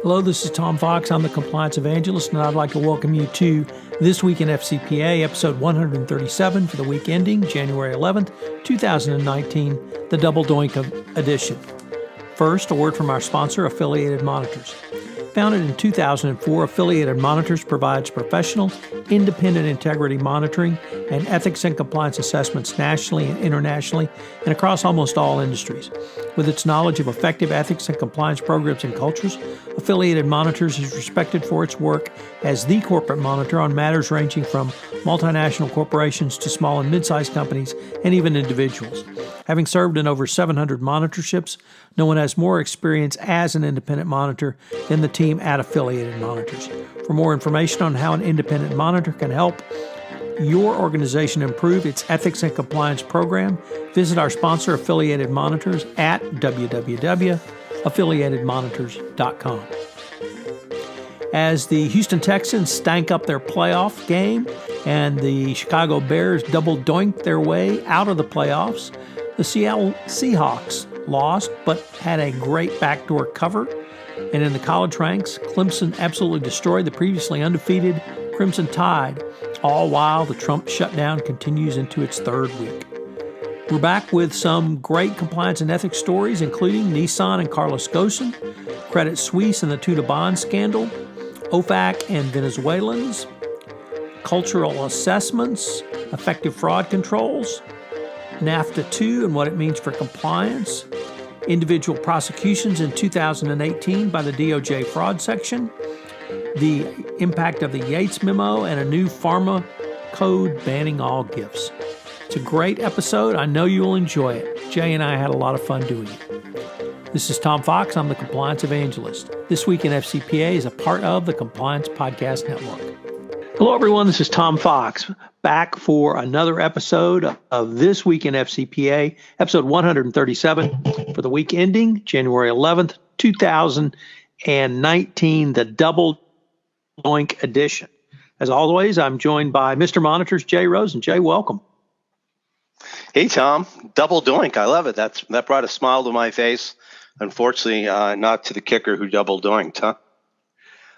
Hello, this is Tom Fox. I'm the Compliance Evangelist, and I'd like to welcome you to This Week in FCPA, Episode 137 for the week ending January 11th, 2019, the double-doink edition. First, a word from our sponsor, Affiliated Monitors. Founded in 2004, Affiliated Monitors provides professional, independent integrity monitoring and ethics and compliance assessments nationally and internationally and across almost all industries. With its knowledge of effective ethics and compliance programs and cultures, Affiliated Monitors is respected for its work as the corporate monitor on matters ranging from multinational corporations to small and mid-sized companies and even individuals. Having served in over 700 monitorships, no one has more experience as an independent monitor than the team at Affiliated Monitors. For more information on how an independent monitor can help your organization improve its ethics and compliance program, visit our sponsor, Affiliated Monitors, at www.affiliatedmonitors.com. As the Houston Texans stank up their playoff game and the Chicago Bears double-doinked their way out of the playoffs, the Seattle Seahawks lost but had a great backdoor cover. And in the college ranks, Clemson absolutely destroyed the previously undefeated Crimson Tide, all while the Trump Shutdown continues into its third week. We're back with some great compliance and ethics stories, including Nissan and Carlos Ghosn, Credit Suisse and the Tuna Bond scandal, OFAC and Venezuelans, cultural assessments, effective fraud controls, NAFTA 2 and what it means for compliance, individual prosecutions in 2018 by the DOJ fraud section, the impact of the Yates memo, and a new pharma code banning all gifts. It's a great episode. I know you'll enjoy it. Jay and I had a lot of fun doing it. This is Tom Fox. I'm the Compliance Evangelist. This Week in FCPA is a part of the Compliance Podcast Network. Hello, everyone. This is Tom Fox, back for another episode of This Week in FCPA, episode 137 for the week ending January 11th, 2019, the double-doink edition. As always, I'm joined by Mr. Monitors, Jay Rosen. Jay, welcome. Hey, Tom. Double doink. I love it. That brought a smile to my face. Unfortunately, not to the kicker who double doinked, huh?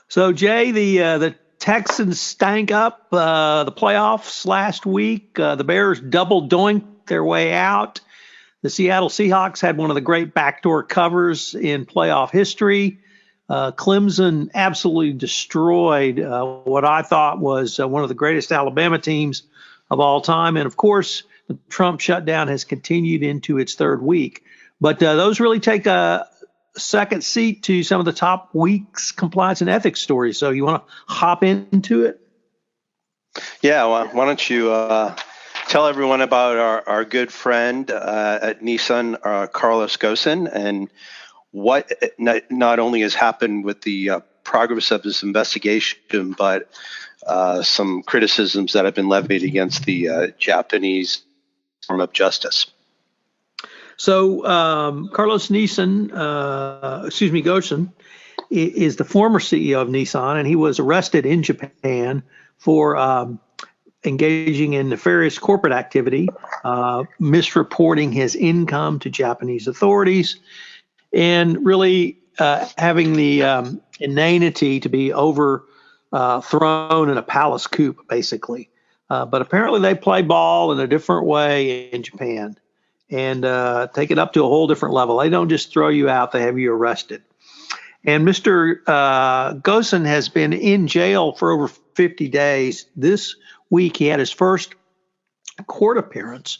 So, Jay, the Texans stank up the playoffs last week. The Bears double doinked their way out. The Seattle Seahawks had one of the great backdoor covers in playoff history. Clemson absolutely destroyed what I thought was one of the greatest Alabama teams of all time. And, of course, the Trump shutdown has continued into its third week. But those really take a second seat to some of the top week's compliance and ethics stories. So you want to hop into it? Yeah, well, why don't you tell everyone about our good friend at Nissan, Carlos Ghosn, and what not only has happened with the progress of this investigation, but some criticisms that have been levied against the Japanese form of justice. So Carlos Ghosn is the former CEO of Nissan, and he was arrested in Japan for engaging in nefarious corporate activity, misreporting his income to Japanese authorities, and really having the inanity to be overthrown in a palace coup, basically. But apparently they play ball in a different way in Japan and take it up to a whole different level. They don't just throw you out, they have you arrested. And Mr. Ghosn has been in jail for over 50 days. This week he had his first court appearance.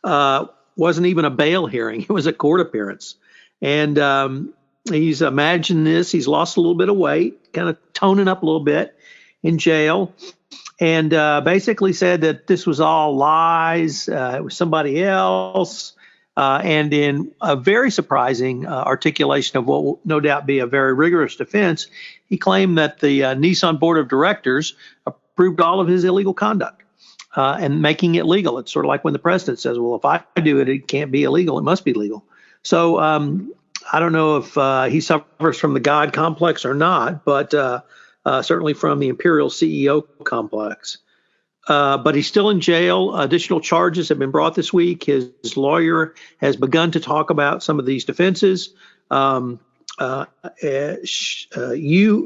Wasn't even a bail hearing. It was a court appearance. And he's imagined this. He's lost a little bit of weight, kind of toning up a little bit in jail. And basically said that this was all lies. It was somebody else. And in a very surprising articulation of what will no doubt be a very rigorous defense, he claimed that the Nissan board of directors approved all of his illegal conduct and making it legal. It's sort of like when the president says, well, if I do it, it can't be illegal. It must be legal. So I don't know if he suffers from the God complex or not, but certainly from the Imperial CEO complex. But he's still in jail. Additional charges have been brought this week. His lawyer has begun to talk about some of these defenses. you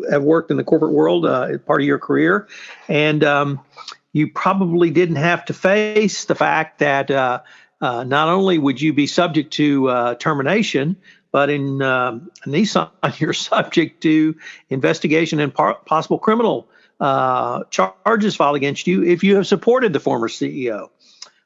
have worked in the corporate world as part of your career, and you probably didn't have to face the fact that not only would you be subject to termination, but in Nissan, you're subject to investigation and possible criminal charges filed against you if you have supported the former CEO.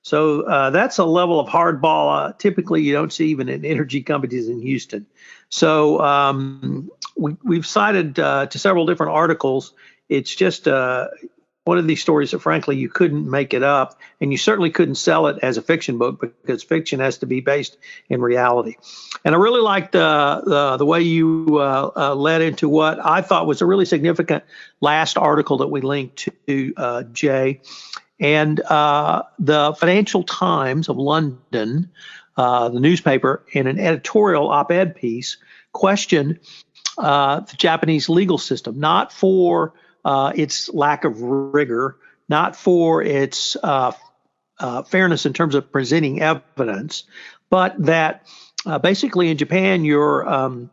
So that's a level of hardball typically you don't see even in energy companies in Houston. So we've cited to several different articles. It's just one of these stories that, frankly, you couldn't make it up, and you certainly couldn't sell it as a fiction book because fiction has to be based in reality. And I really liked the way you led into what I thought was a really significant last article that we linked to, Jay. And the Financial Times of London, the newspaper, in an editorial op-ed piece, questioned the Japanese legal system, not for its lack of rigor, not for its fairness in terms of presenting evidence, but that basically in Japan you're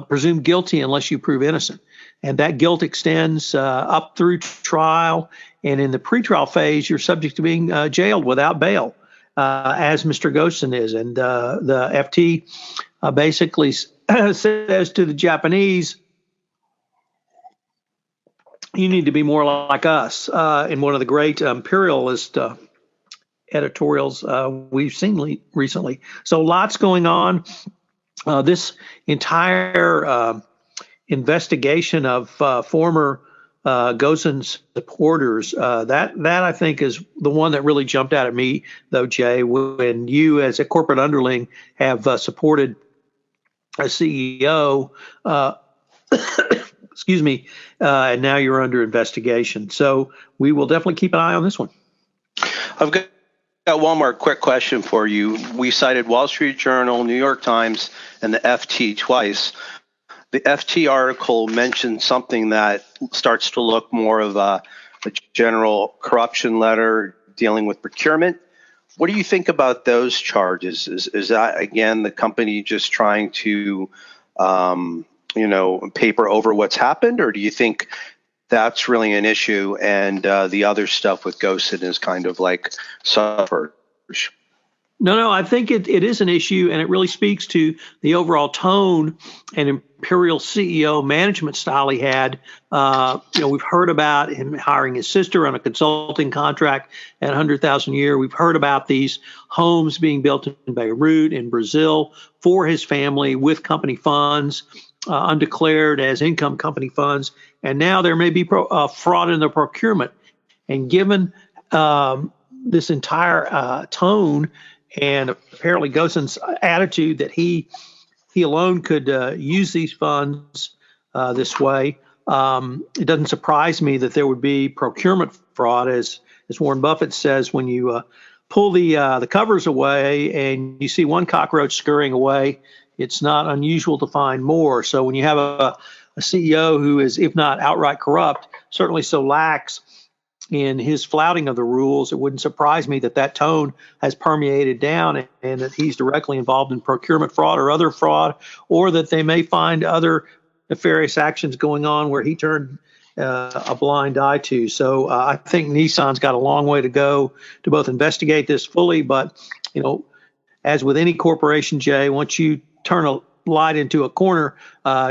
presumed guilty unless you prove innocent. And that guilt extends up through trial. And in the pretrial phase, you're subject to being jailed without bail, as Mr. Gosen is. And the FT basically says to the Japanese, you need to be more like us. In one of the great imperialist editorials we've seen recently. So lots going on. This entire investigation of former Gosen's supporters, that I think is the one that really jumped out at me, though, Jay, when you as a corporate underling have supported a CEO, excuse me, and now you're under investigation. So we will definitely keep an eye on this one. I've got one more quick question for you. We cited Wall Street Journal, New York Times, and the FT twice. The FT article mentioned something that starts to look more of a general corruption letter dealing with procurement. What do you think about those charges? Is that, again, the company just trying to, paper over what's happened, or do you think that's really an issue and the other stuff with Gosen is kind of like subverge? No, I think it is an issue, and it really speaks to the overall tone and imperial CEO management style he had. We've heard about him hiring his sister on a consulting contract at $100,000 a year. We've heard about these homes being built in Beirut, in Brazil, for his family with company funds, undeclared as income company funds. And now there may be fraud in the procurement. And given this entire tone, and apparently Gosen's attitude that he alone could use these funds this way, it doesn't surprise me that there would be procurement fraud, as Warren Buffett says, when you pull the covers away and you see one cockroach scurrying away, it's not unusual to find more. So when you have a CEO who is, if not outright corrupt, certainly so lax in his flouting of the rules, it wouldn't surprise me that tone has permeated down and that he's directly involved in procurement fraud or other fraud, or that they may find other nefarious actions going on where he turned a blind eye to. So I think Nissan's got a long way to go to both investigate this fully, but, as with any corporation, Jay, once you turn a light into a corner,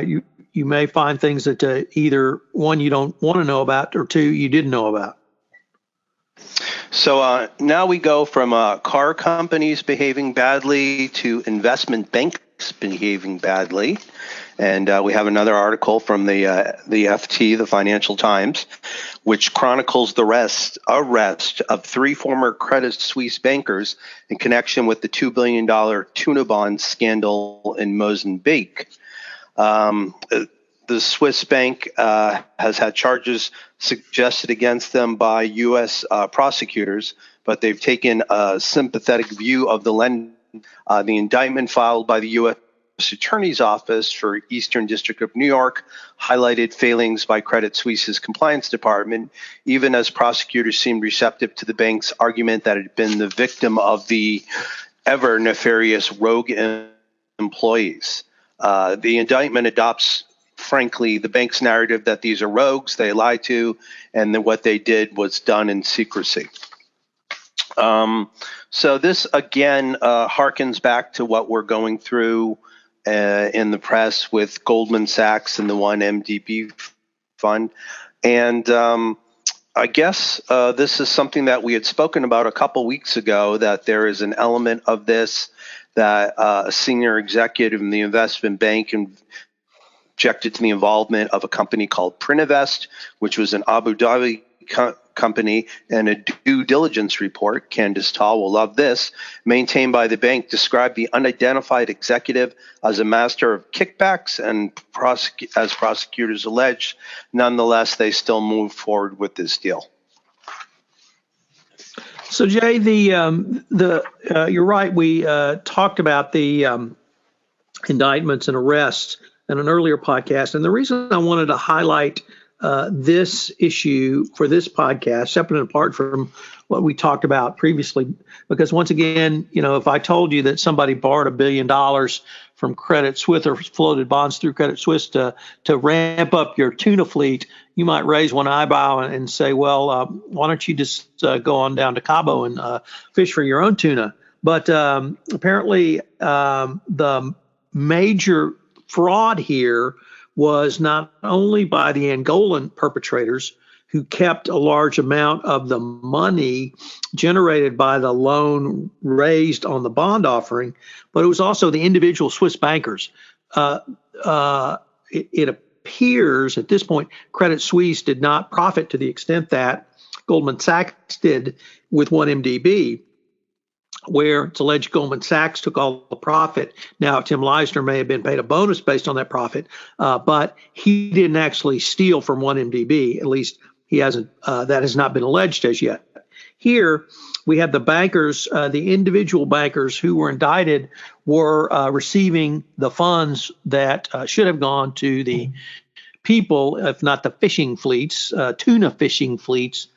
you may find things that either, one, you don't want to know about, or two, you didn't know about. So now we go from car companies behaving badly to investment banks behaving badly. And we have another article from the FT, the Financial Times, which chronicles the arrest of three former Credit Suisse bankers in connection with the $2 billion tuna bond scandal in Mozambique. The Swiss bank has had charges suggested against them by U.S. prosecutors, but they've taken a sympathetic view of the lending. The indictment filed by the U.S. Attorney's Office for Eastern District of New York highlighted failings by Credit Suisse's compliance department, even as prosecutors seemed receptive to the bank's argument that it had been the victim of the ever nefarious rogue employees. The indictment adopts, frankly, the bank's narrative that these are rogues, they lied to, and that what they did was done in secrecy. So this, again, harkens back to what we're going through in the press with Goldman Sachs and the 1MDB fund. And I guess this is something that we had spoken about a couple weeks ago, that there is an element of this that a senior executive in the investment bank objected to the involvement of a company called Prinivest, which was an Abu Dhabi company, and a due diligence report, Candace Tall will love this, maintained by the bank, described the unidentified executive as a master of kickbacks, and as prosecutors alleged, nonetheless, they still move forward with this deal. So, Jay, you're right. We talked about the indictments and arrests in an earlier podcast, and the reason I wanted to highlight this issue for this podcast, separate and apart from what we talked about previously, because once again, if I told you that somebody borrowed $1 billion from Credit Suisse or floated bonds through Credit Suisse to ramp up your tuna fleet, you might raise one eyebrow and say, well, why don't you just go on down to Cabo and fish for your own tuna? But apparently the major fraud here was not only by the Angolan perpetrators, who kept a large amount of the money generated by the loan raised on the bond offering, but it was also the individual Swiss bankers. It appears at this point, Credit Suisse did not profit to the extent that Goldman Sachs did with 1MDB, where it's alleged Goldman Sachs took all the profit. Now, Tim Leisner may have been paid a bonus based on that profit, but he didn't actually steal from 1MDB. At least he hasn't. That has not been alleged as yet. Here, we have the bankers, the individual bankers who were indicted were receiving the funds that should have gone to the people, if not the fishing fleets, tuna fishing fleets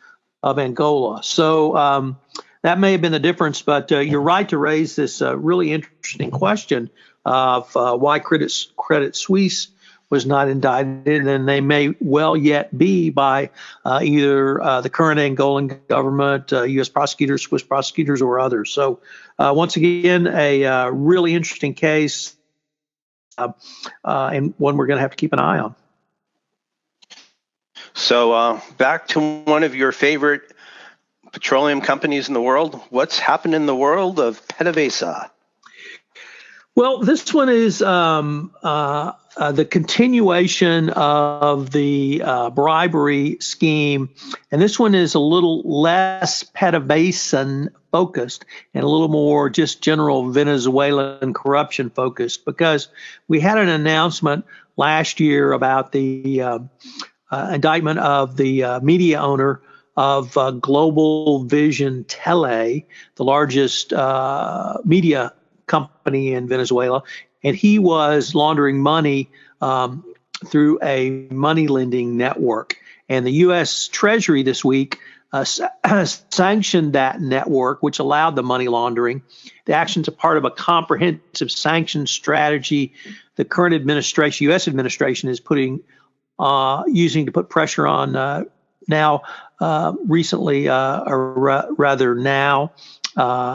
of Angola. So that may have been the difference, but you're right to raise this really interesting question of why Credit Suisse was not indicted, and they may well yet be by either the current Angolan government, U.S. prosecutors, Swiss prosecutors, or others. So once again, a really interesting case, and one we're going to have to keep an eye on. So back to one of your favorite petroleum companies in the world. What's happened in the world of PDVSA? Well, this one is the continuation of the bribery scheme, and this one is a little less PDVSA focused and a little more just general Venezuelan corruption focused, because we had an announcement last year about the indictment of the media owner of Global Vision Tele, the largest media company in Venezuela, and he was laundering money through a money lending network. And the U.S. Treasury this week sanctioned that network, which allowed the money laundering. The actions are part of a comprehensive sanctions strategy the current administration, U.S. administration, is using to put pressure on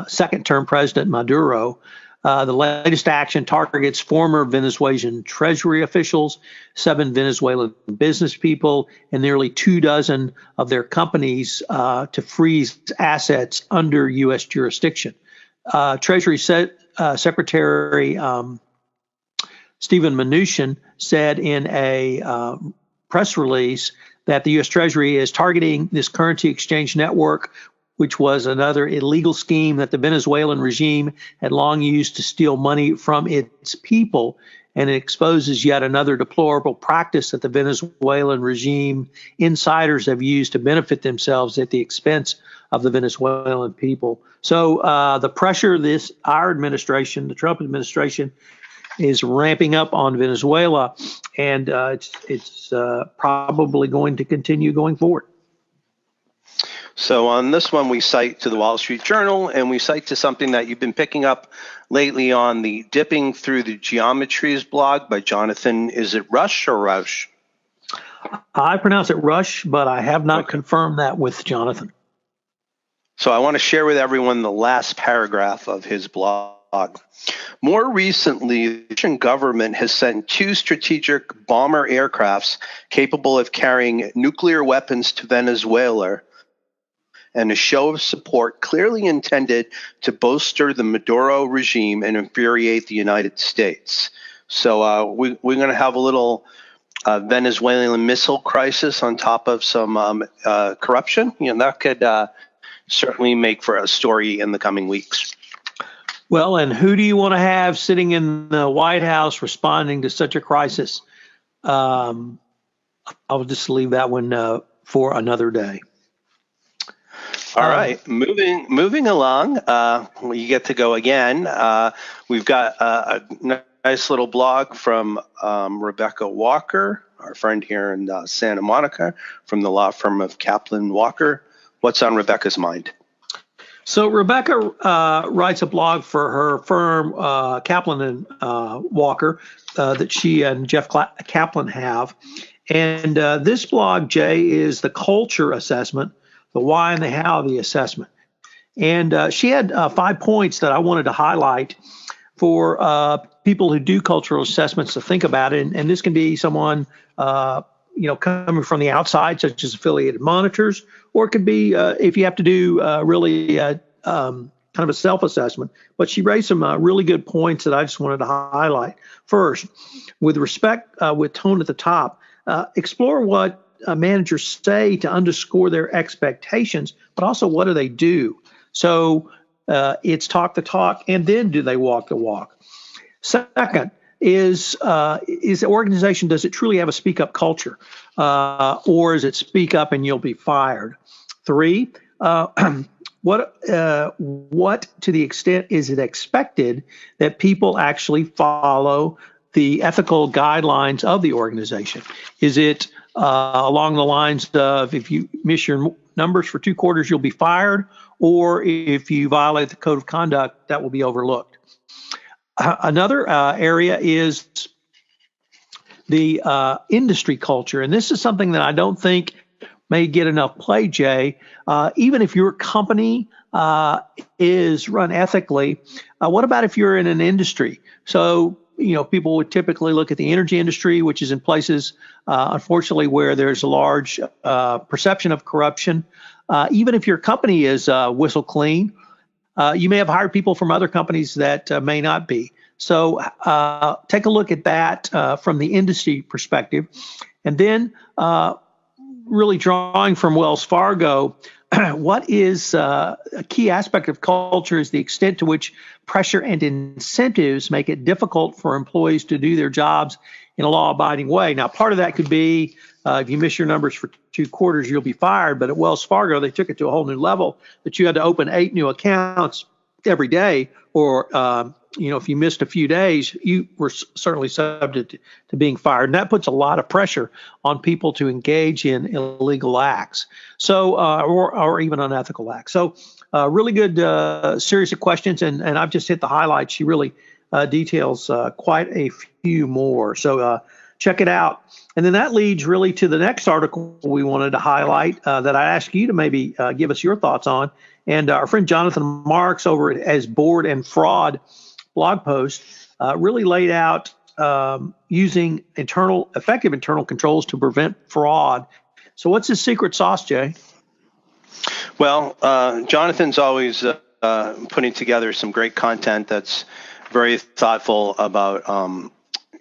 second-term President Maduro. The latest action targets former Venezuelan Treasury officials, 7 Venezuelan business people, and nearly 24 of their companies to freeze assets under U.S. jurisdiction. Treasury Secretary Stephen Mnuchin said in a press release that the U.S. Treasury is targeting this currency exchange network, which was another illegal scheme that the Venezuelan regime had long used to steal money from its people. And it exposes yet another deplorable practice that the Venezuelan regime insiders have used to benefit themselves at the expense of the Venezuelan people. So the pressure our administration, the Trump administration, is ramping up on Venezuela, and it's probably going to continue going forward. So on this one, we cite to the Wall Street Journal, and we cite to something that you've been picking up lately on the Dipping Through the Geometries blog by Jonathan. Is it Rush or Rush? I pronounce it Rush, but I have not confirmed that with Jonathan. So I want to share with everyone the last paragraph of his blog. More recently, the Russian government has sent 2 strategic bomber aircrafts capable of carrying nuclear weapons to Venezuela, and a show of support clearly intended to bolster the Maduro regime and infuriate the United States. So we're going to have a little Venezuelan missile crisis on top of some corruption. That could certainly make for a story in the coming weeks. Well, and who do you want to have sitting in the White House responding to such a crisis? I'll just leave that one for another day. All right, moving along, you get to go again. We've got a nice little blog from Rebecca Walker, our friend here in Santa Monica, from the law firm of Kaplan Walker. What's on Rebecca's mind? So Rebecca writes a blog for her firm, Kaplan and Walker, that she and Jeff Kaplan have. And this blog, Jay, is the culture assessment, the why and the how of the assessment. And she had 5 points that I wanted to highlight for people who do cultural assessments to think about it. And this can be someone, coming from the outside, such as affiliated monitors, or it could be if you have to do really kind of a self-assessment. But she raised some really good points that I just wanted to highlight. First, with respect, with tone at the top, explore what managers say to underscore their expectations, but also what do they do? So it's talk the talk, and then do they walk the walk? Second, is the organization, does it truly have a speak up culture, or is it speak up and you'll be fired? 3, what to the extent is it expected that people actually follow the ethical guidelines of the organization? Is it along the lines of, if you miss your numbers for 2 quarters, you'll be fired, or if you violate the code of conduct, that will be overlooked? Another area is the industry culture. And this is something that I don't think may get enough play, Jay. Even if your company is run ethically, what about if you're in an industry? So, people would typically look at the energy industry, which is in places, unfortunately, where there's a large perception of corruption. Even if your company is whistle clean, you may have hired people from other companies that may not be. So take a look at that from the industry perspective. And then really drawing from Wells Fargo, what is a key aspect of culture is the extent to which pressure and incentives make it difficult for employees to do their jobs in a law-abiding way. Now, part of that could be if you miss your numbers for 2 quarters, you'll be fired. But at Wells Fargo, they took it to a whole new level that you had to open 8 new accounts every day, or if you missed a few days, you were certainly subject to being fired. And that puts a lot of pressure on people to engage in illegal acts, so or even unethical acts. So really good series of questions, and I've just hit the highlights. She really details quite a few more. So check it out. And then that leads really to the next article we wanted to highlight that I asked you to maybe give us your thoughts on. And our friend Jonathan Marks over at As Board and Fraud blog post really laid out using effective internal controls to prevent fraud. So what's his secret sauce, Jay? Well, Jonathan's always putting together some great content that's very thoughtful about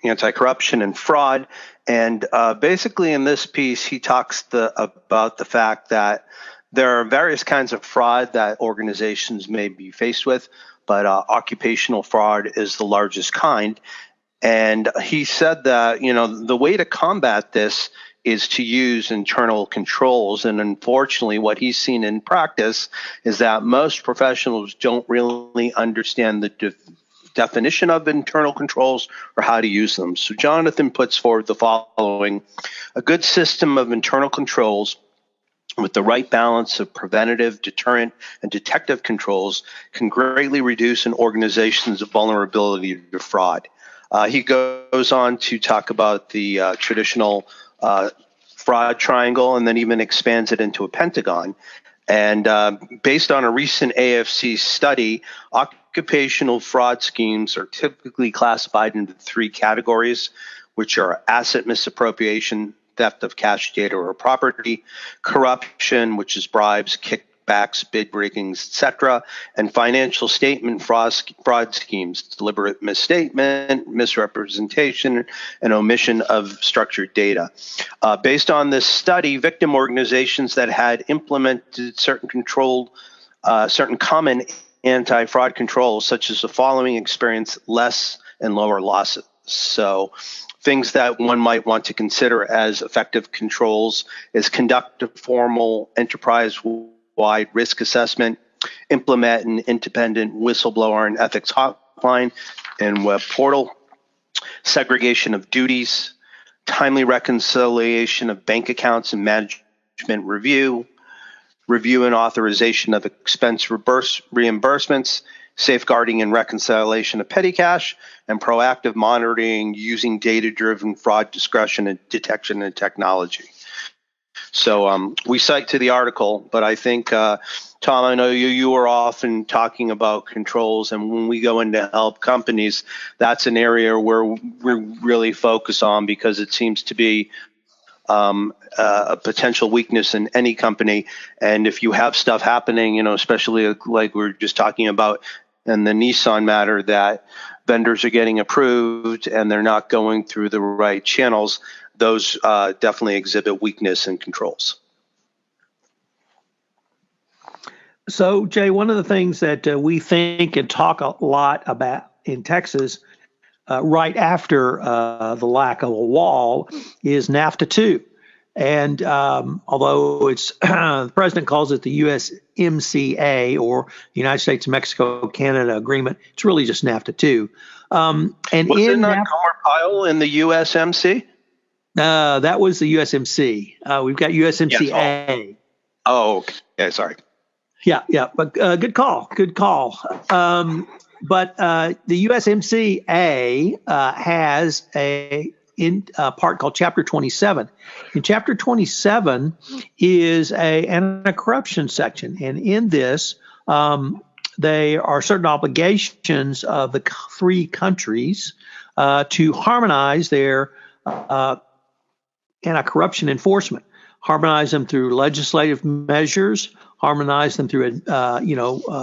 anti-corruption and fraud. And basically in this piece, he talks about the fact that there are various kinds of fraud that organizations may be faced with, but occupational fraud is the largest kind. And he said that, the way to combat this is to use internal controls. And unfortunately, what he's seen in practice is that most professionals don't really understand the definition of internal controls or how to use them. So Jonathan puts forward the following: a good system of internal controls with the right balance of preventative, deterrent, and detective controls, can greatly reduce an organization's vulnerability to fraud. He goes on to talk about the traditional fraud triangle, and then even expands it into a pentagon. And based on a recent AFC study, occupational fraud schemes are typically classified into 3 categories, which are asset misappropriation, theft of cash, data, or property; corruption, which is bribes, kickbacks, bid breakings, etc.; and financial statement fraud schemes, deliberate misstatement, misrepresentation, and omission of structured data. Based on this study, victim organizations that had implemented certain common anti-fraud controls, such as the following, experienced less and lower losses. So things that one might want to consider as effective controls is conduct a formal enterprise-wide risk assessment, implement an independent whistleblower and ethics hotline and web portal, segregation of duties, timely reconciliation of bank accounts and management review and authorization of expense reimbursements, safeguarding and reconciliation of petty cash, and proactive monitoring using data-driven fraud discretion and detection and technology. So we cite to the article, but I think, Tom, I know you are often talking about controls, and when we go in to help companies, that's an area where we really focus on, because it seems to be a potential weakness in any company. And if you have stuff happening, especially like we were just talking about in the Nissan matter, that vendors are getting approved and they're not going through the right channels, those definitely exhibit weakness in controls. So, Jay, one of the things that we think and talk a lot about in Texas right after the lack of a wall is NAFTA 2. And although it's the president calls it the USMCA, or the United States, Mexico, Canada agreement, it's really just NAFTA 2. And was it not Gomer Pyle in the USMC? That was the USMC. We've got USMCA. Yes. Oh, okay. Sorry. Yeah. But good call. But the USMCA has a part called Chapter 27. And Chapter 27 is a anti-corruption section. And in this, there are certain obligations of the 3 countries to harmonize their anti-corruption enforcement, harmonize them through legislative measures, harmonize them through,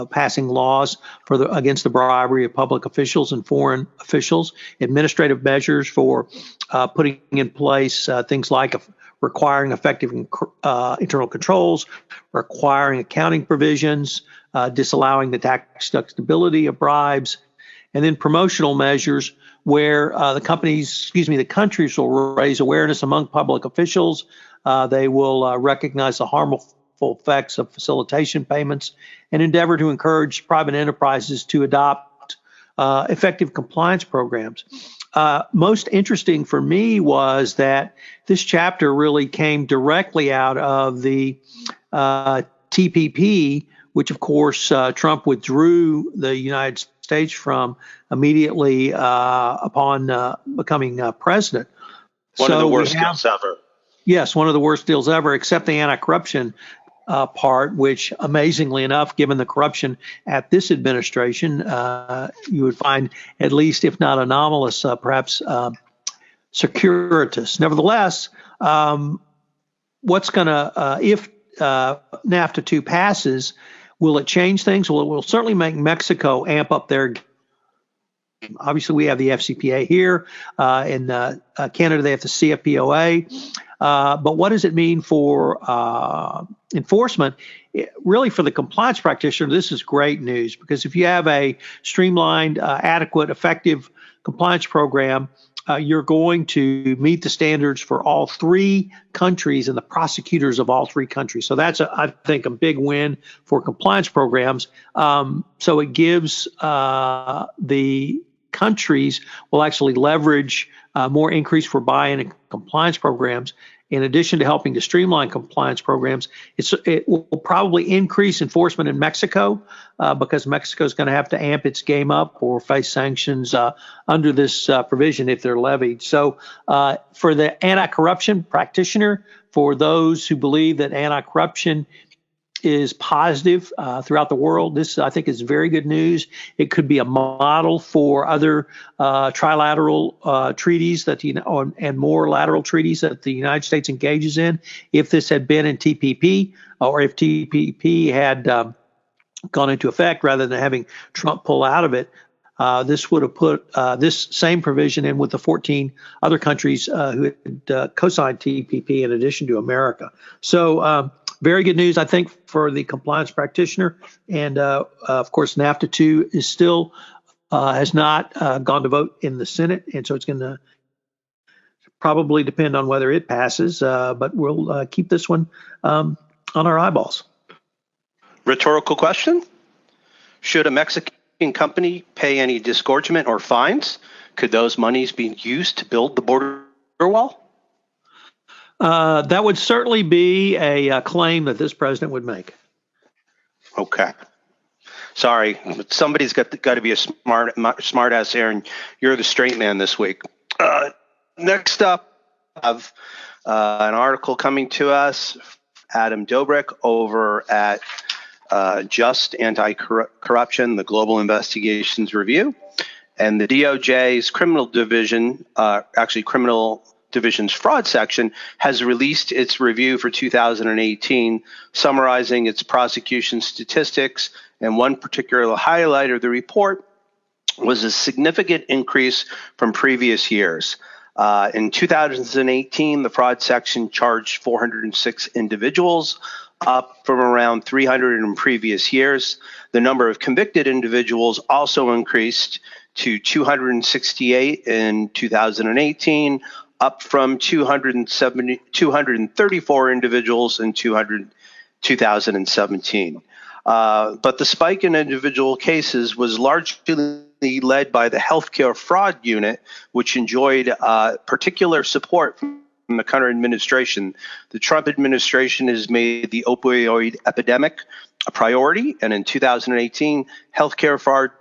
passing laws against the bribery of public officials and foreign officials, administrative measures for putting in place things like requiring effective internal controls, requiring accounting provisions, disallowing the tax deductibility of bribes, and then promotional measures where the countries will raise awareness among public officials. They will recognize the harmful effects of facilitation payments and endeavor to encourage private enterprises to adopt effective compliance programs. Most interesting for me was that this chapter really came directly out of the TPP, which of course Trump withdrew the United States from immediately upon becoming president. One of the worst deals ever. Yes, one of the worst deals ever, except the anti-corruption part, which amazingly enough, given the corruption at this administration, you would find at least, if not anomalous, perhaps circuitous. Nevertheless, what's going to, if NAFTA 2 passes, will it change things? Well, it will certainly make Mexico amp up their game. Obviously, we have the FCPA here. In Canada, they have the CFPOA. But what does it mean for enforcement? Really, for the compliance practitioner, this is great news, because if you have a streamlined, adequate, effective compliance program, you're going to meet the standards for all 3 countries and the prosecutors of all 3 countries. So that's, I think, a big win for compliance programs. So it gives the countries will actually leverage more increase for buy-in and compliance programs. in addition to helping to streamline compliance programs, it will probably increase enforcement in Mexico because Mexico is going to have to amp its game up or face sanctions under this provision if they're levied. So for the anti-corruption practitioner, for those who believe that anti-corruption is positive throughout the world, this I think is very good news. It could be a model for other trilateral treaties that and more lateral treaties that the United States engages in. If this had been in TPP, or if TPP had gone into effect rather than having Trump pull out of it, this would have put this same provision in with the 14 other countries who had co-signed TPP in addition to America. So very good news, I think, for the compliance practitioner. And of course, NAFTA 2 is still has not gone to vote in the Senate. And so it's going to probably depend on whether it passes. But we'll keep this one on our eyeballs. Rhetorical question. Should a Mexican company pay any disgorgement or fines? Could those monies be used to build the border wall? That would certainly be a claim that this president would make. Okay. Sorry, but somebody's got to be a smart ass here, and you're the straight man this week. Next up, I have an article coming to us, Adam Dobrik over at Just Anti-Corruption, the Global Investigations Review, and the DOJ's criminal division, criminal division's fraud section, has released its review for 2018, summarizing its prosecution statistics. And one particular highlight of the report was a significant increase from previous years. In 2018, the fraud section charged 406 individuals, up from around 300 in previous years. The number of convicted individuals also increased to 268 in 2018, up from 234 individuals in 2017. But the spike in individual cases was largely led by the healthcare fraud unit, which enjoyed particular support from the current administration. The Trump administration has made the opioid epidemic a priority, and in 2018, healthcare fraud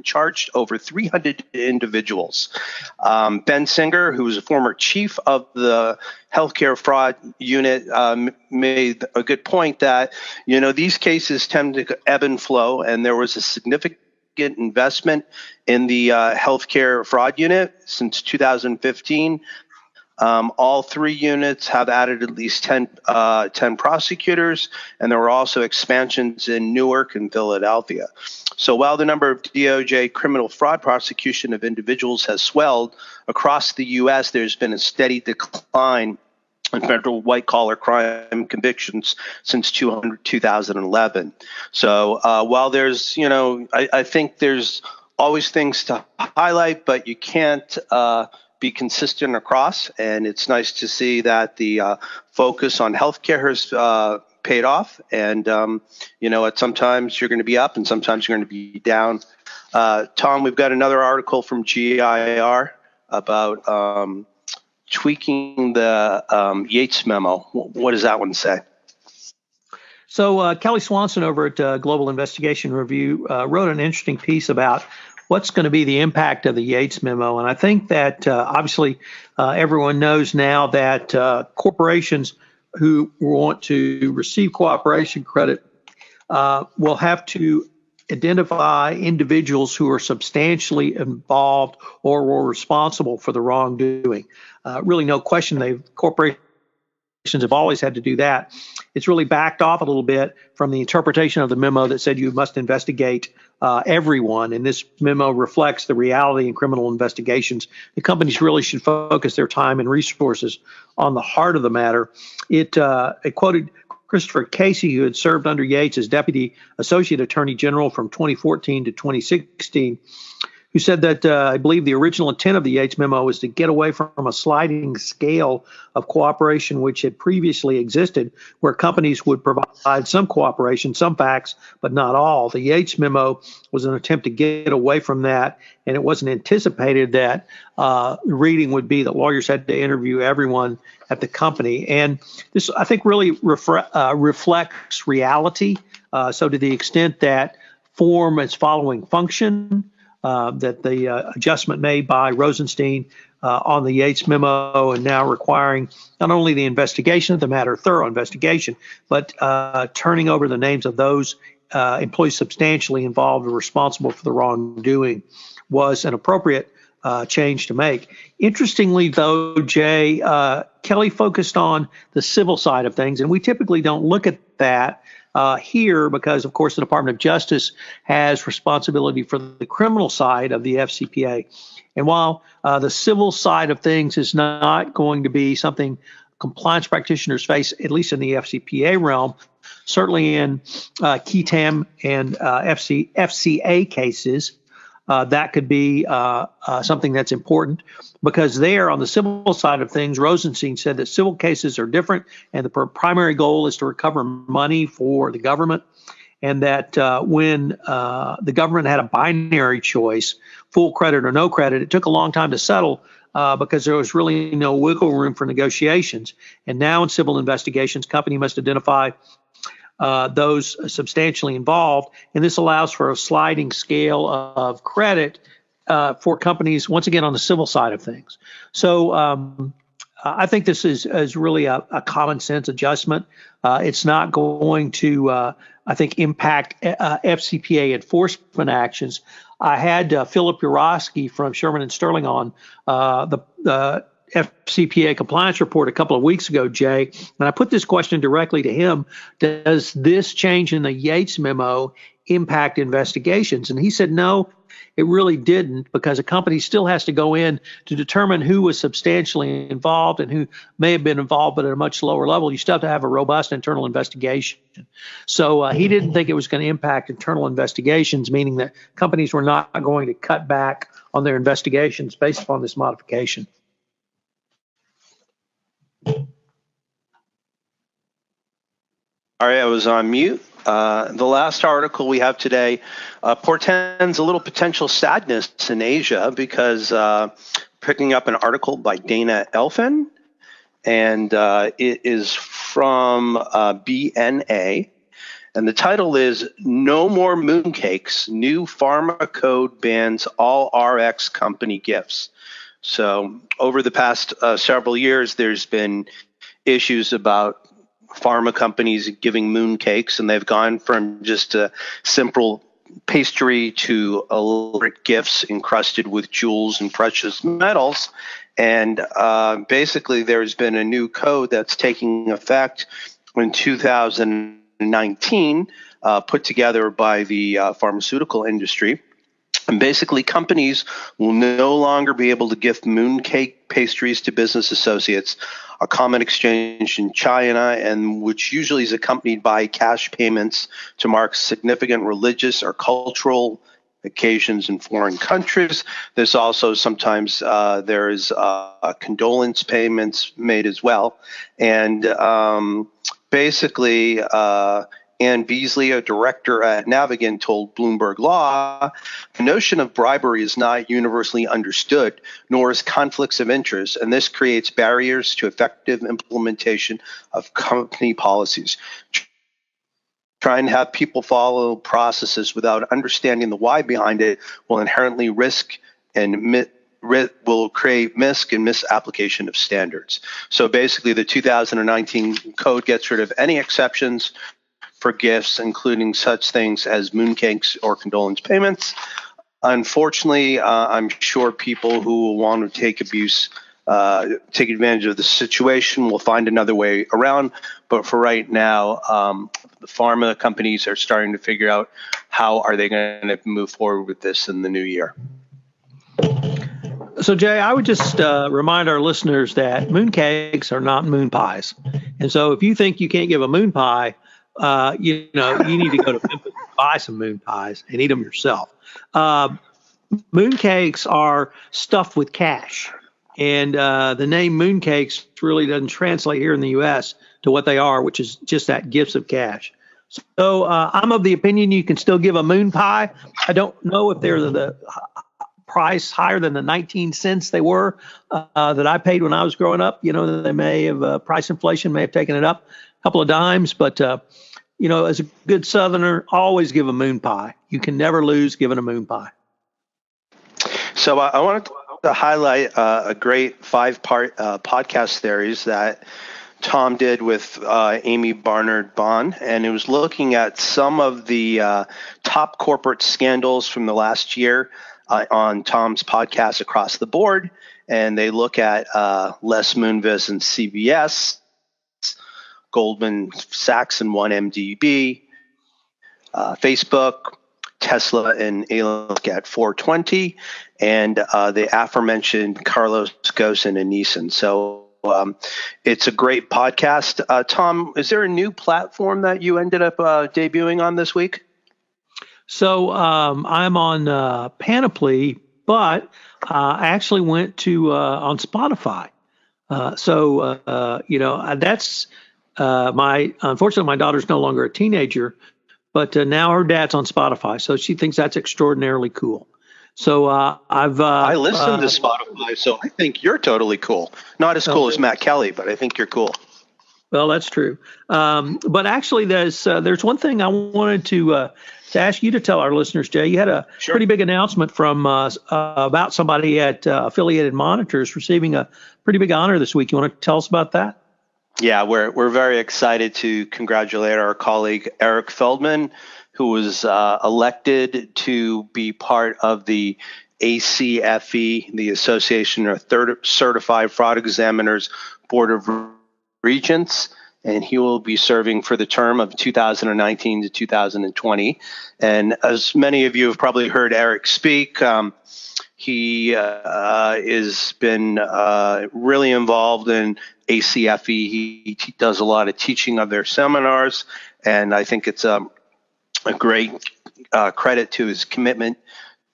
charged over 300 individuals. Ben Singer, who was a former chief of the healthcare fraud unit, made a good point that, these cases tend to ebb and flow, and there was a significant investment in the healthcare fraud unit since 2015. All three units have added at least 10 prosecutors, and there were also expansions in Newark and Philadelphia. So while the number of DOJ criminal fraud prosecution of individuals has swelled across the U.S., there's been a steady decline in federal white-collar crime convictions since 2011. So while there's, I think there's always things to highlight, but you can't be consistent across, and it's nice to see that the focus on healthcare has paid off. And sometimes you're going to be up, and sometimes you're going to be down. Tom, we've got another article from GIR about tweaking the Yates memo. What does that one say? So Kelly Swanson over at Global Investigation Review wrote an interesting piece about what's going to be the impact of the Yates memo. And I think that obviously everyone knows now that corporations who want to receive cooperation credit will have to identify individuals who are substantially involved or were responsible for the wrongdoing. Really no question, corporations have always had to do that. It's really backed off a little bit from the interpretation of the memo that said you must investigate everyone, and this memo reflects the reality in criminal investigations. The companies really should focus their time and resources on the heart of the matter. It quoted Christopher Casey, who had served under Yates as Deputy Associate Attorney General from 2014 to 2016, who said that I believe the original intent of the Yates memo was to get away from a sliding scale of cooperation which had previously existed, where companies would provide some cooperation, some facts, but not all. The Yates memo was an attempt to get away from that, and it wasn't anticipated that the reading would be that lawyers had to interview everyone at the company. And this, I think, really reflects reality. So to the extent that form is following function, that the adjustment made by Rosenstein on the Yates memo and now requiring not only the investigation of the matter, thorough investigation, but turning over the names of those employees substantially involved or responsible for the wrongdoing was an appropriate change to make. Interestingly, though, Jay, Kelly focused on the civil side of things, and we typically don't look at that here because, of course, the Department of Justice has responsibility for the criminal side of the FCPA. And while the civil side of things is not going to be something compliance practitioners face, at least in the FCPA realm, certainly in KETAM and FCA cases, that could be something that's important, because there on the civil side of things, Rosenstein said that civil cases are different and the primary goal is to recover money for the government, and that when the government had a binary choice, full credit or no credit, it took a long time to settle because there was really no wiggle room for negotiations. And now in civil investigations, company must identify those substantially involved, and this allows for a sliding scale of credit for companies, once again, on the civil side of things. So I think this is really a common sense adjustment. It's not going to, I think, impact FCPA enforcement actions. I had Philip Urosky from Sherman and Sterling on the FCPA compliance report a couple of weeks ago, Jay, and I put this question directly to him. Does this change in the Yates memo impact investigations? And he said, no, it really didn't, because a company still has to go in to determine who was substantially involved and who may have been involved, but at a much lower level. You still have to have a robust internal investigation. So he didn't think it was going to impact internal investigations, meaning that companies were not going to cut back on their investigations based upon this modification. All right, I was on mute. The last article we have today portends a little potential sadness in Asia, because picking up an article by Dana Elfin, and it is from BNA, and the title is "No More Mooncakes, New Pharma Code Bans All RX Company Gifts." So over the past several years, there's been issues about pharma companies giving mooncakes, and they've gone from just a simple pastry to elaborate gifts encrusted with jewels and precious metals. And basically, there's been a new code that's taking effect in 2019, put together by the pharmaceutical industry. And basically, companies will no longer be able to gift mooncake pastries to business associates, a common exchange in China, and which usually is accompanied by cash payments to mark significant religious or cultural occasions in foreign countries. There's also sometimes there's condolence payments made as well. And basically, Ann Beasley, a director at Navigant, told Bloomberg Law, the notion of bribery is not universally understood, nor is conflicts of interest, and this creates barriers to effective implementation of company policies. Trying to have people follow processes without understanding the why behind it will inherently risk and will create misapplication of standards. So basically, the 2019 code gets rid of any exceptions for gifts, including such things as mooncakes or condolence payments. Unfortunately, I'm sure people who will want to take advantage of the situation will find another way around. But for right now, the pharma companies are starting to figure out how are they going to move forward with this in the new year. So, Jay, I would just remind our listeners that mooncakes are not moon pies. And so if you think you can't give a moon pie, you need to go to Memphis and buy some moon pies and eat them yourself. mooncakes are stuffed with cash. And the name mooncakes really doesn't translate here in the U.S. to what they are, which is just that, gifts of cash. So I'm of the opinion you can still give a moon pie. I don't know if they're the price higher than the 19 cents they were that I paid when I was growing up. They may have price inflation may have taken it up a couple of dimes, but as a good Southerner, always give a moon pie. You can never lose giving a moon pie. So I wanted to highlight a great 5-part podcast series that Tom did with Amy Barnard Bond, and it was looking at some of the top corporate scandals from the last year on Tom's podcast across the board. And they look at Les Moonves and CBS, Goldman Sachs and 1MDB, Facebook, Tesla and Elon at 420, and the aforementioned Carlos Ghosn and Nissan. So it's a great podcast. Tom, is there a new platform that you ended up debuting on this week? So I'm on Panoply, but I actually went to on Spotify. That's unfortunately, my daughter's no longer a teenager, but now her dad's on Spotify, so she thinks that's extraordinarily cool. So I listen to Spotify, so I think you're totally cool. Not as cool as Matt Kelly, but I think you're cool. Well, that's true. But actually, there's one thing I wanted to ask you to tell our listeners, Jay. You had a pretty big announcement from about somebody at Affiliated Monitors receiving a pretty big honor this week. You want to tell us about that? Yeah, we're very excited to congratulate our colleague Eric Feldman, who was elected to be part of the ACFE, the Association of Certified Fraud Examiners Board of Regents, and he will be serving for the term of 2019 to 2020. And as many of you have probably heard Eric speak, he has been really involved in ACFE. He does a lot of teaching of their seminars, and I think it's a great credit to his commitment to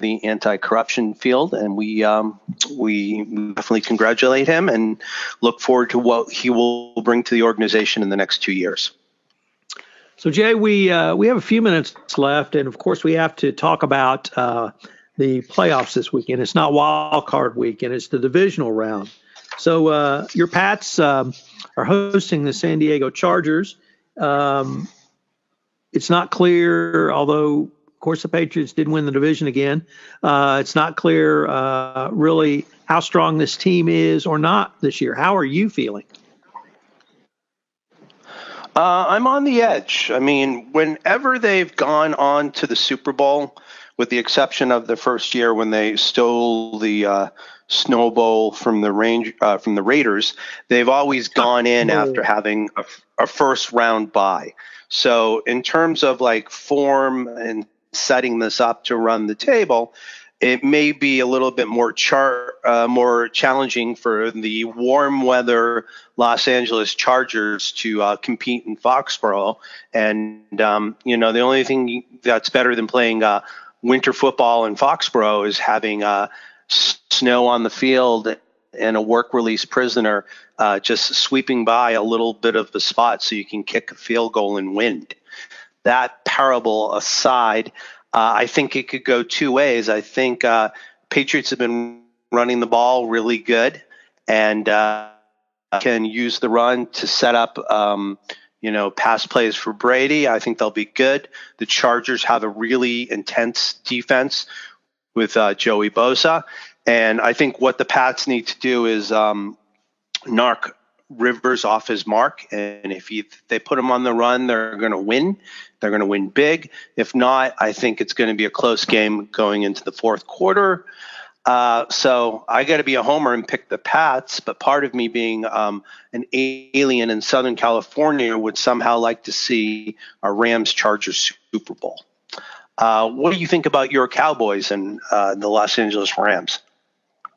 the anti-corruption field, and we definitely congratulate him and look forward to what he will bring to the organization in the next 2 years. So, Jay, we have a few minutes left, and of course, we have to talk about the playoffs this weekend. It's not wild card weekend; it's the divisional round. So, your Pats are hosting the San Diego Chargers. It's not clear, although, of course, the Patriots did win the division again. It's not clear really how strong this team is or not this year. How are you feeling? I'm on the edge. I mean, whenever they've gone on to the Super Bowl, with the exception of the first year when they stole the Snow Bowl from the Raiders, they've always gone in after having a first round bye. So in terms of like form and setting this up to run the table, it may be a little bit more challenging for the warm weather Los Angeles Chargers to compete in Foxborough. And, the only thing that's better than playing winter football in Foxborough is having snow on the field and a work release prisoner just sweeping by a little bit of the spot so you can kick a field goal and win. That parable aside, I think it could go two ways. I think Patriots have been running the ball really good and can use the run to set up pass plays for Brady. I think they'll be good. The Chargers have a really intense defense with Joey Bosa. And I think what the Pats need to do is knock Rivers off his mark. And if they put him on the run, they're going to win. They're going to win big. If not, I think it's going to be a close game going into the fourth quarter. So I got to be a homer and pick the Pats. But part of me being an alien in Southern California would somehow like to see a Rams-Chargers Super Bowl. What do you think about your Cowboys and the Los Angeles Rams?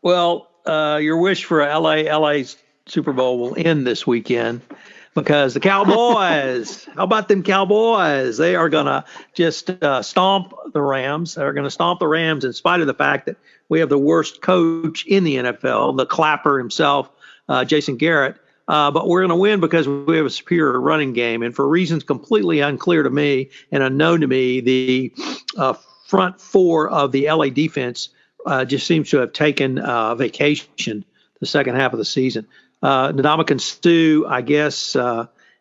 Well, your wish for LA Super Bowl will end this weekend. because the Cowboys, how about them Cowboys? They are going to just stomp the Rams. They're going to stomp the Rams in spite of the fact that we have the worst coach in the NFL, the clapper himself, Jason Garrett. But we're going to win because we have a superior running game. And for reasons completely unclear to me and unknown to me, the front four of the LA defense just seems to have taken vacation the second half of the season. Ndamukong Suh, I guess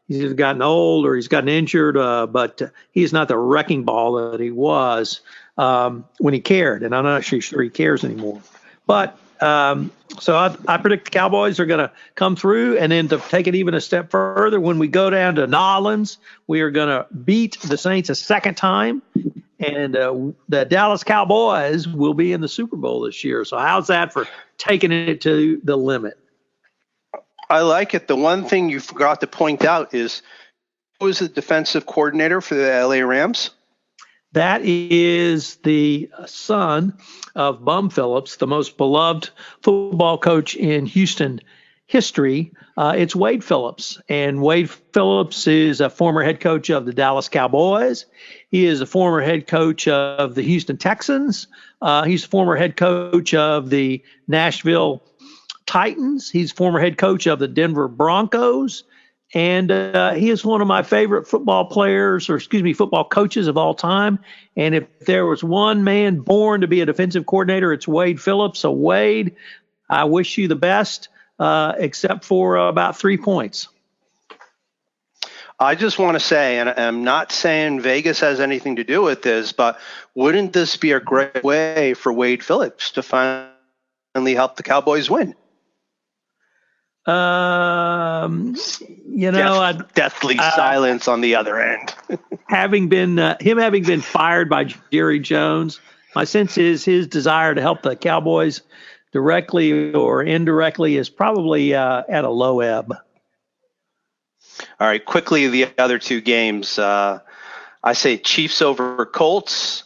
he's either gotten old or he's gotten injured, but he is not the wrecking ball that he was when he cared. And I'm not actually sure he cares anymore. But so I predict the Cowboys are going to come through, and then to take it even a step further, when we go down to New Orleans, we are going to beat the Saints a second time, and the Dallas Cowboys will be in the Super Bowl this year. So how's that for taking it to the limit? I like it. The one thing you forgot to point out is who was the defensive coordinator for the LA Rams? That is the son of Bum Phillips, the most beloved football coach in Houston history. It's Wade Phillips. And Wade Phillips is a former head coach of the Dallas Cowboys. He is a former head coach of the Houston Texans. He's a former head coach of the Nashville Titans. He's former head coach of the Denver Broncos. And he is one of my favorite football coaches of all time. And if there was one man born to be a defensive coordinator, it's Wade Phillips. So, Wade, I wish you the best, except for about 3 points. I just want to say, and I'm not saying Vegas has anything to do with this, but wouldn't this be a great way for Wade Phillips to finally help the Cowboys win? Deathly silence on the other end. having been fired by Jerry Jones, my sense is his desire to help the Cowboys directly or indirectly is probably at a low ebb. All right, quickly, the other two games. I say Chiefs over Colts,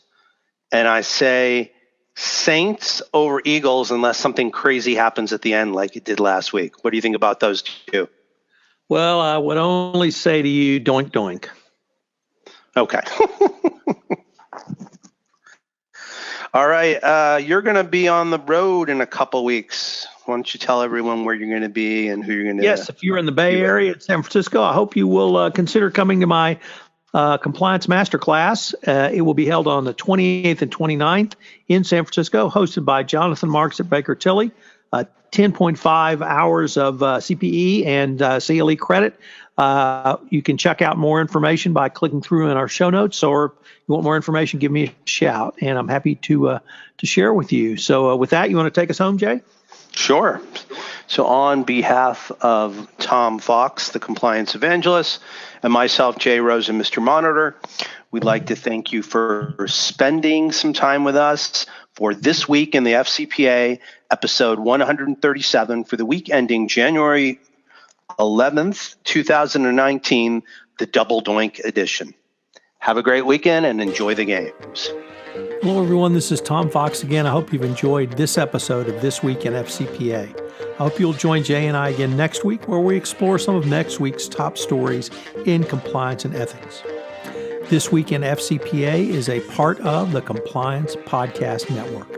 and I say Saints over Eagles unless something crazy happens at the end like it did last week. What do you think about those two? Well, I would only say to you, doink, doink. Okay. All right. You're going to be on the road in a couple weeks. Why don't you tell everyone where you're going to be and who you're going to? Yes, if you're in the Bay Area at San Francisco, I hope you will consider coming to my Compliance Masterclass. It will be held on the 28th and 29th in San Francisco, hosted by Jonathan Marks at Baker Tilly. 10.5 hours of CPE and CLE credit. You can check out more information by clicking through in our show notes, or if you want more information, give me a shout, and I'm happy to share with you. So with that, you want to take us home, Jay? Sure. So on behalf of Tom Fox, the compliance evangelist, and myself, Jay Rose, and Mr. Monitor, we'd like to thank you for spending some time with us for This Week in the FCPA, episode 137 for the week ending January 11th, 2019, the double-doink edition. Have a great weekend and enjoy the games. Hello, everyone. This is Tom Fox again. I hope you've enjoyed this episode of This Week in FCPA. I hope you'll join Jay and I again next week, where we explore some of next week's top stories in compliance and ethics. This Week in FCPA is a part of the Compliance Podcast Network.